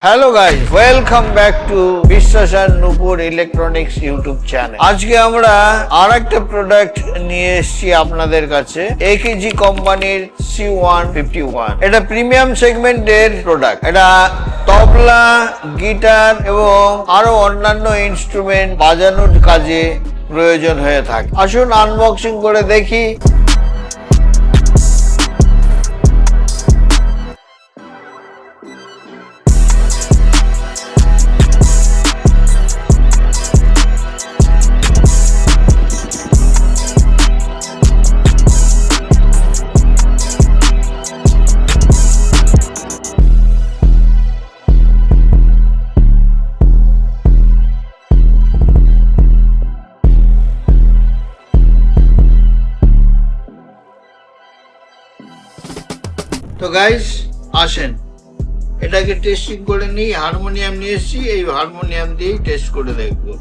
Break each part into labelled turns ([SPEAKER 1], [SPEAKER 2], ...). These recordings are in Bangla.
[SPEAKER 1] Hello guys, welcome back to বিশ্বাস আর নূপুর ইলেকট্রনিক্স ইউটিউব চ্যানেল। আজকে আমরা আর একটা প্রোডাক্ট নিয়ে এসেছি আপনাদের কাছে, একেজি কোম্পানির C151। এটা প্রিমিয়াম সেগমেন্টের প্রোডাক্ট। এটা তবলা, গিটার এবং আরো অন্যান্য ইনস্ট্রুমেন্ট বাজানোর কাজে প্রয়োজন হয়ে থাকে। আসুন আনবক্সিং করে দেখি। তো গাইস আসেন এটাকে টেস্টিং করে নিই। হারমোনিয়াম নিয়ে এসেছি, এই হারমোনিয়াম দিয়েই টেস্ট করে দেখবো।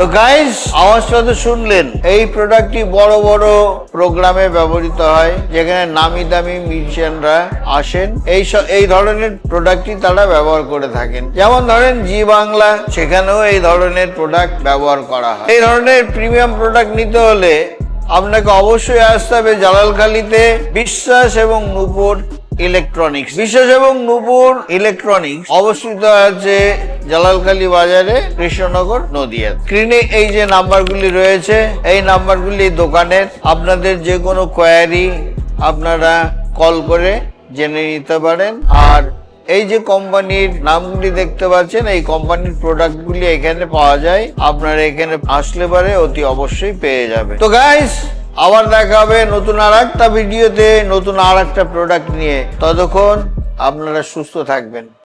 [SPEAKER 1] তো গাইস, আওয়াজটা তো শুনলেন। এই প্রোডাক্টটি বড় বড় প্রোগ্রামে ব্যবহৃত হয়, যেখানে নামি দামি মিউজিশিয়ানরা আসেন। এই ধরনের প্রোডাক্টই তারা ব্যবহার করে থাকেন। যেমন ধরেন জি বাংলা, সেখানেও এই ধরনের প্রোডাক্ট ব্যবহার করা হয়। এই ধরনের প্রিমিয়াম প্রোডাক্ট নিতে হলে আপনাকে অবশ্যই আসতে হবে জালালখালীতে বিশ্বাস এবং নূপুর ইলেকট্রনিক্স। বিশ্বাস এবং নূপুর ইলেকট্রনিক্স অবস্থিত আছে জালালখালী বাজারে, কৃষ্ণনগর, নদিয়া। স্ক্রিনে এই যে নাম্বারগুলি রয়েছে, এই নাম্বারগুলি দোকানের। আপনাদের যে কোনো কোয়ারি আপনারা কল করে জেনে নিতে পারেন। আর এই যে কোম্পানির নামগুলি দেখতে পাচ্ছেন, এই কোম্পানির প্রোডাক্টগুলি এখানে পাওয়া যায়। আপনারা এখানে আসলে পারে অতি অবশ্যই পেয়ে যাবে। তো গাইস, আবার দেখা হবে নতুন আর একটা ভিডিওতে, নতুন আর একটা প্রোডাক্ট নিয়ে। ততক্ষণ আপনারা সুস্থ থাকবেন।